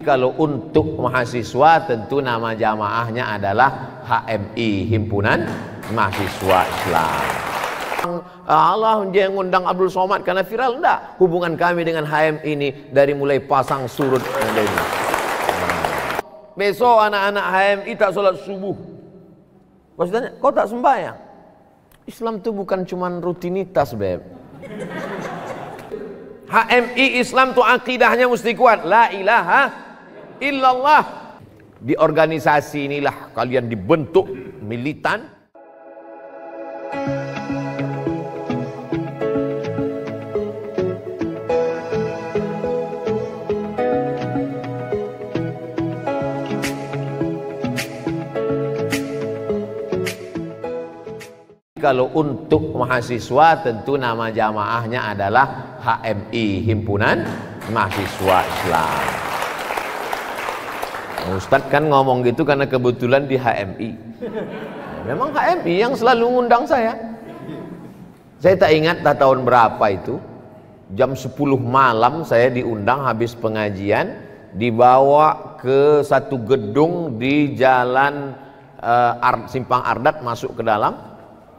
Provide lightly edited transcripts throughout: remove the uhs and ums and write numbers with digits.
Kalau untuk mahasiswa tentu nama jamaahnya adalah HMI, Himpunan Mahasiswa Islam. Allah dia ngundang Abdul Somad karena viral, enggak. Hubungan kami dengan HMI ini dari mulai pasang surut. Besok anak-anak HMI tak sholat subuh. Maksudnya, kau tak sembahyang? Islam itu bukan cuma rutinitas, beb. HMI Islam tuh akidahnya mesti kuat. La ilaha illallah. Di organisasi inilah kalian dibentuk militan. Kalau untuk mahasiswa tentu nama jamaahnya adalah HMI, Himpunan Mahasiswa Islam. Ustadz kan ngomong gitu karena kebetulan di HMI. Memang HMI yang selalu ngundang saya. Saya tak ingat dah tahun berapa itu. Jam 10 malam saya diundang habis pengajian, dibawa ke satu gedung di jalan Simpang Ardat, masuk ke dalam.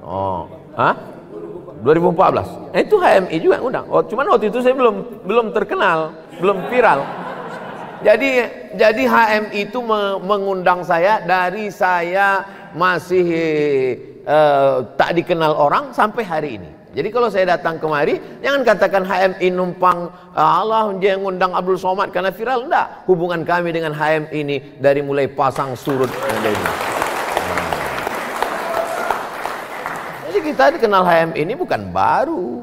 Oh, 2014. Itu HMI juga ngundang. Oh, cuman waktu itu saya belum terkenal, belum viral. Jadi HMI itu mengundang saya dari saya masih tak dikenal orang sampai hari ini. Jadi kalau saya datang kemari, jangan katakan HMI numpang Allah dia ngundang Abdul Somad karena viral, enggak. Hubungan kami dengan HMI ini dari mulai pasang surut. Jadi kita dikenal HMI ini bukan baru,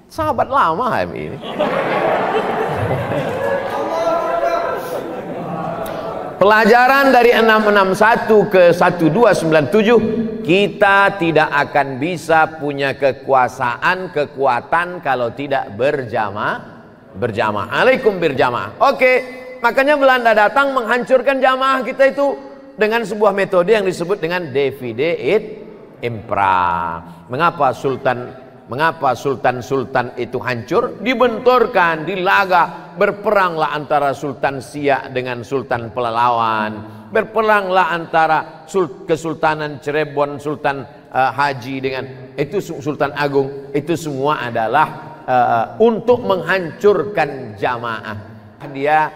sahabat lama HMI ini. Pelajaran dari 661 ke 1297, kita tidak akan bisa punya kekuatan kalau tidak berjamaah. Alaikum berjamaah. Oke, makanya Belanda datang menghancurkan jamaah kita itu dengan sebuah metode yang disebut dengan divide et impera. Mengapa sultan itu hancur? Dibenturkan, dilaga, berperanglah antara Sultan Siak dengan Sultan Pelalawan, berperanglah antara Kesultanan Cirebon, Sultan Haji dengan itu Sultan Agung. Itu semua adalah untuk menghancurkan jamaah. Dia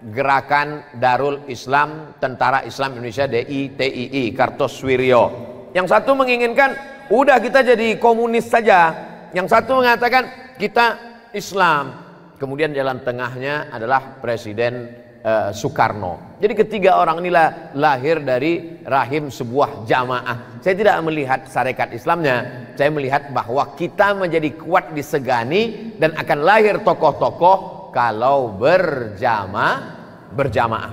gerakan Darul Islam, Tentara Islam Indonesia, DITII, Kartosuwiryo. Yang satu menginginkan udah kita jadi komunis saja, yang satu mengatakan kita Islam. Kemudian jalan tengahnya adalah Presiden Soekarno. Jadi ketiga orang inilah lahir dari rahim sebuah jamaah. Saya tidak melihat syarikat Islamnya, saya melihat bahwa kita menjadi kuat disegani dan akan lahir tokoh-tokoh kalau berjamaah.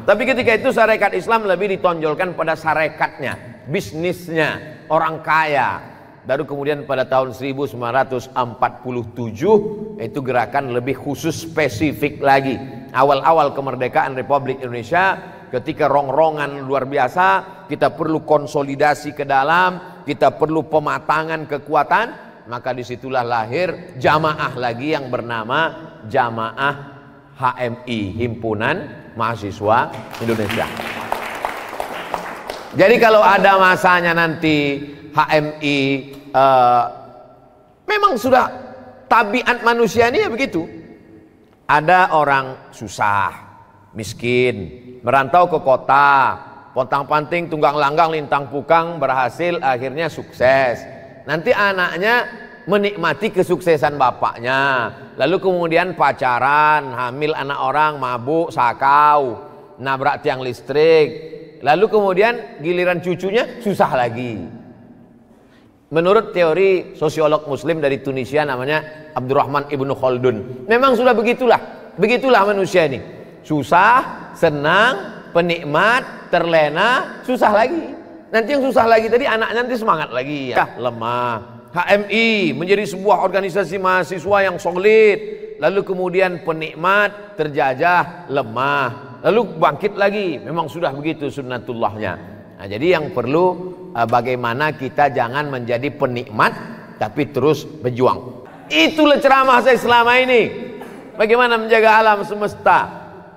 Tapi ketika itu syarikat Islam lebih ditonjolkan pada syarikatnya, bisnisnya, orang kaya. Baru kemudian pada tahun 1947 itu gerakan lebih khusus spesifik lagi. Awal-awal kemerdekaan Republik Indonesia, ketika rongrongan luar biasa, kita perlu konsolidasi ke dalam, kita perlu pematangan kekuatan, maka disitulah lahir jamaah lagi yang bernama Jamaah HMI, Himpunan Mahasiswa Indonesia. Jadi kalau ada masanya nanti HMI memang sudah tabiat manusia ini ya begitu. Ada orang susah, miskin, merantau ke kota, pontang-panting, tunggang langgang, lintang pukang, berhasil, akhirnya sukses. Nanti anaknya menikmati kesuksesan bapaknya, lalu kemudian pacaran, hamil anak orang, mabuk, sakau, nabrak tiang listrik, lalu kemudian giliran cucunya susah lagi. Menurut teori sosiolog muslim dari Tunisia namanya Abdurrahman Ibnu Khaldun, memang sudah begitulah manusia ini. Susah, senang, penikmat, terlena, susah lagi. Nanti yang susah lagi tadi anaknya nanti semangat lagi ya, lemah. HMI menjadi sebuah organisasi mahasiswa yang solid, lalu kemudian penikmat, terjajah, lemah, lalu bangkit lagi. Memang sudah begitu sunnatullahnya. Nah, jadi yang perlu bagaimana kita jangan menjadi penikmat tapi terus berjuang. Itulah ceramah saya selama ini. Bagaimana menjaga alam semesta.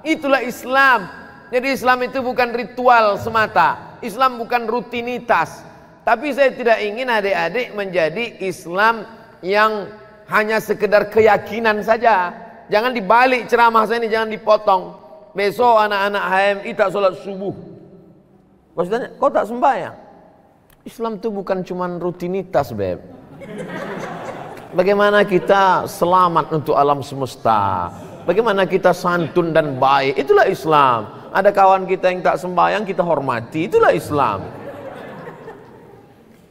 Itulah Islam. Jadi Islam itu bukan ritual semata, Islam bukan rutinitas. Tapi saya tidak ingin adik-adik menjadi Islam yang hanya sekedar keyakinan saja. Jangan dibalik ceramah saya ini, jangan dipotong. Besok anak-anak HMI tak sholat subuh. Pas tanya, kau tak sembahyang? Islam itu bukan cuma rutinitas, Beb. Bagaimana kita selamat untuk alam semesta, bagaimana kita santun dan baik, itulah Islam. Ada kawan kita yang tak sembahyang, kita hormati, itulah Islam.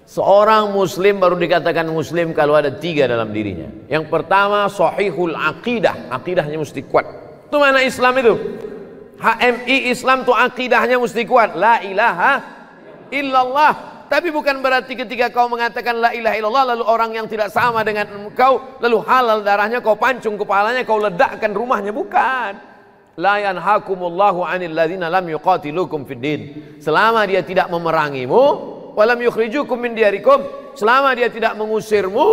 Seorang muslim baru dikatakan muslim kalau ada 3 dalam dirinya. Yang pertama, sahihul aqidah, akidahnya mesti kuat. Itu mana Islam itu? HMI Islam itu akidahnya mesti kuat, la ilaha illallah. Tapi bukan berarti ketika kau mengatakan la ilaha illallah lalu orang yang tidak sama dengan engkau lalu halal darahnya kau pancung kepalanya, kau ledakkan rumahnya, bukan. La yanhakumullahu 'anil ladzina lam yuqatilukum fid din. Selama dia tidak memerangimu, walam yukhrijukum min diyarikum, selama dia tidak mengusirmu,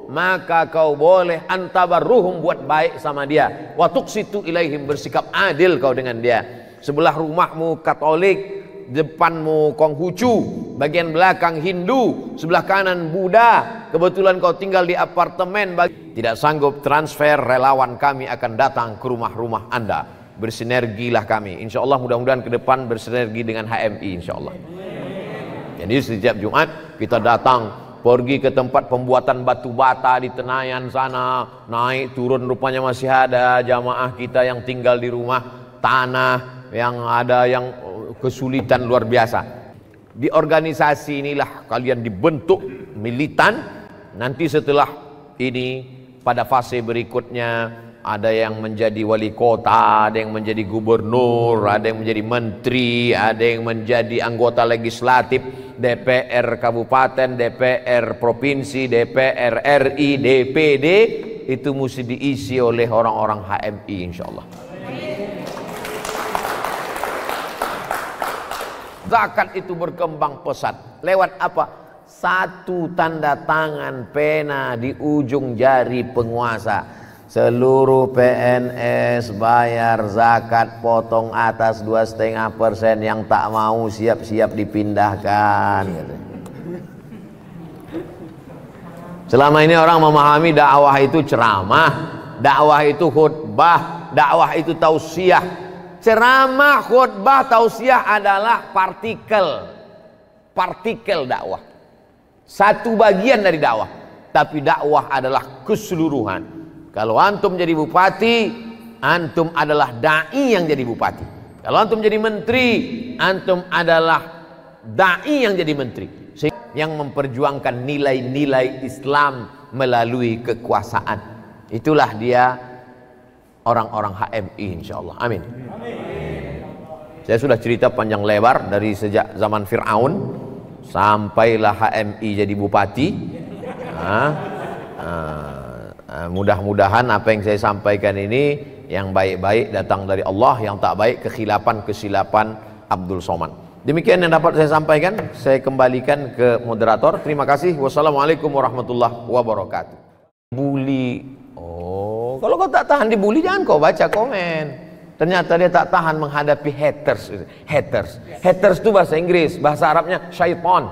maka kau boleh antabarruhum, buat baik sama dia, wa tuqsitu ilaihim, bersikap adil kau dengan dia. Sebelah rumahmu Katolik, depanmu Konghucu, bagian belakang Hindu, sebelah kanan Buddha, kebetulan kau tinggal di apartemen, tidak sanggup transfer, relawan kami akan datang ke rumah-rumah Anda. Bersinergilah kami, insya Allah, mudah-mudahan ke depan bersinergi dengan HMI insya Allah. Jadi setiap Jumat kita datang, pergi ke tempat pembuatan batu bata di Tenayan sana, naik turun, rupanya masih ada jamaah kita yang tinggal di rumah tanah, yang ada yang kesulitan luar biasa. Di organisasi inilah kalian dibentuk militan. Nanti setelah ini pada fase berikutnya ada yang menjadi wali kota, ada yang menjadi gubernur, ada yang menjadi menteri, ada yang menjadi anggota legislatif, DPR kabupaten, DPR provinsi, DPR RI, DPD. Itu mesti diisi oleh orang-orang HMI insyaallah. Zakat itu berkembang pesat. Lewat apa? Satu tanda tangan pena di ujung jari penguasa. Seluruh PNS bayar zakat, potong atas 2,5%, yang tak mau siap-siap dipindahkan. Selama ini orang memahami dakwah itu ceramah, dakwah itu khutbah, dakwah itu tausiah. Ceramah, khutbah, tausiah adalah partikel dakwah, satu bagian dari dakwah. Tapi dakwah adalah keseluruhan. Kalau antum jadi bupati, antum adalah dai yang jadi bupati. Kalau antum jadi menteri, antum adalah dai yang jadi menteri, yang memperjuangkan nilai-nilai Islam melalui kekuasaan. Itulah dia orang-orang HMI insyaallah. Amin. Saya sudah cerita panjang lebar dari sejak zaman Fir'aun sampailah HMI jadi bupati. Mudah-mudahan apa yang saya sampaikan ini yang baik-baik datang dari Allah, yang tak baik kesilapan Abdul Somad. Demikian yang dapat saya sampaikan. Saya kembalikan ke moderator. Terima kasih. Wassalamualaikum warahmatullahi wabarakatuh. Bully. Oh, kalau kau tak tahan dibully, jangan kau baca komen. Ternyata dia tak tahan menghadapi haters. Haters itu bahasa Inggris, bahasa Arabnya syaitan.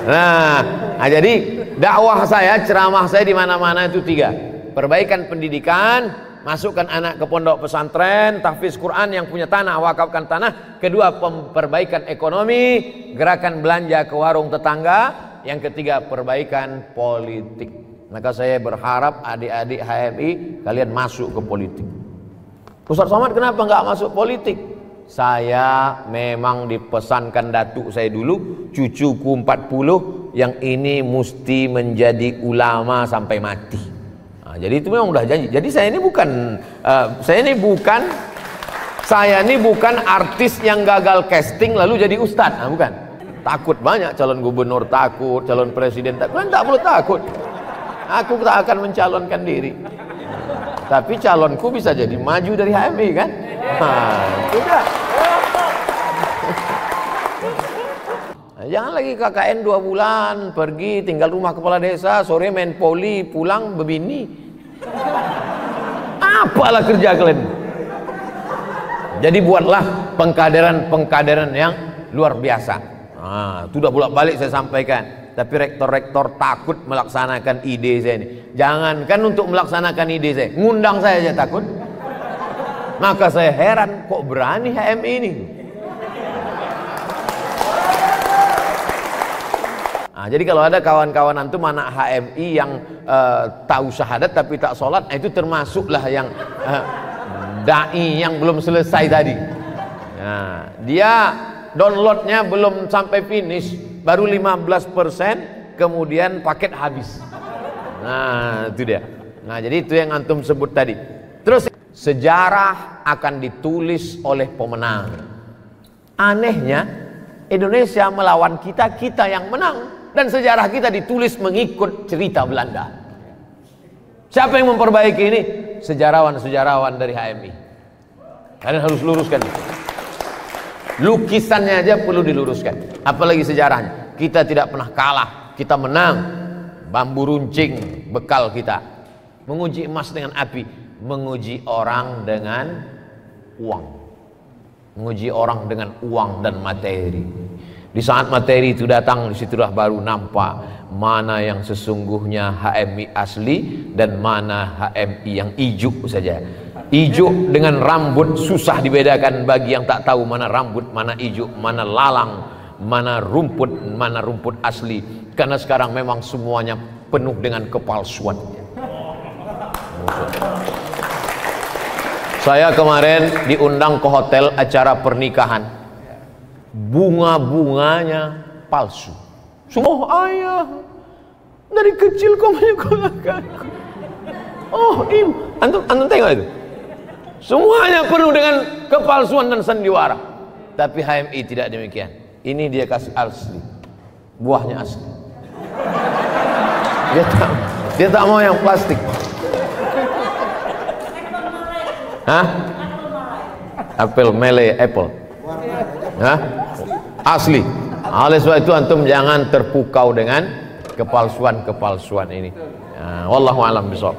Nah, jadi dakwah saya, ceramah saya di mana-mana itu 3. Perbaikan pendidikan, masukkan anak ke pondok pesantren, tahfiz Quran, yang punya tanah wakafkan tanah. Kedua, perbaikan ekonomi, gerakan belanja ke warung tetangga. Yang ketiga, perbaikan politik. Maka saya berharap adik-adik HMI kalian masuk ke politik. Ustaz Somad kenapa nggak masuk politik? Saya memang dipesankan datuk saya dulu, cucuku 40, yang ini mesti menjadi ulama sampai mati. Nah, jadi itu memang udah janji. Jadi saya ini bukan artis yang gagal casting lalu jadi ustadz. Nah, bukan. Takut banyak calon gubernur, takut calon presiden, takut. Tak perlu takut. Aku tak akan mencalonkan diri. Tapi calonku bisa jadi maju dari HMI kan? Sudah. Jangan lagi KKN 2 bulan, pergi tinggal rumah kepala desa, sore main poli, pulang bebini. Apalah kerja kalian? Jadi buatlah pengkaderan yang luar biasa. Itu udah bolak-balik saya sampaikan. Tapi rektor-rektor takut melaksanakan ide saya ini. Jangankan untuk melaksanakan ide saya, ngundang saya aja takut. Maka saya heran, kok berani HMI ini? Jadi kalau ada kawan-kawan antum anak HMI yang tahu syahadat tapi tak sholat, itu termasuklah yang dai yang belum selesai tadi. Dia downloadnya belum sampai finish, baru 15%, kemudian paket habis. Itu dia. Jadi itu yang antum sebut tadi. Terus sejarah akan ditulis oleh pemenang. Anehnya Indonesia melawan kita, kita yang menang. Dan sejarah kita ditulis mengikut cerita Belanda. Siapa yang memperbaiki ini? Sejarawan-sejarawan dari HMI. Kalian harus luruskan. Lukisannya aja perlu diluruskan. Apalagi sejarahnya. Kita tidak pernah kalah. Kita menang. Bambu runcing bekal kita. Menguji emas dengan api. Menguji orang dengan uang. Menguji orang dengan uang dan materi. Di saat materi itu datang, disitulah baru nampak mana yang sesungguhnya HMI asli dan mana HMI yang ijuk saja. Ijuk dengan rambut susah dibedakan bagi yang tak tahu mana rambut, mana ijuk, mana lalang, mana rumput asli. Karena sekarang memang semuanya penuh dengan kepalsuan. Saya kemarin diundang ke hotel acara pernikahan. Bunga-bunganya palsu. Semua ayah dari kecil kau menyekolahkanku. Antum tengok itu. Semuanya penuh dengan kepalsuan dan sandiwara. Tapi HMI tidak demikian. Ini dia kasih asli. Buahnya asli. Dia tak mau yang plastik. Apel Malay apple. Asli. Oleh sebab itu antum jangan terpukau dengan kepalsuan ini. Wallahu a'lam bishawab.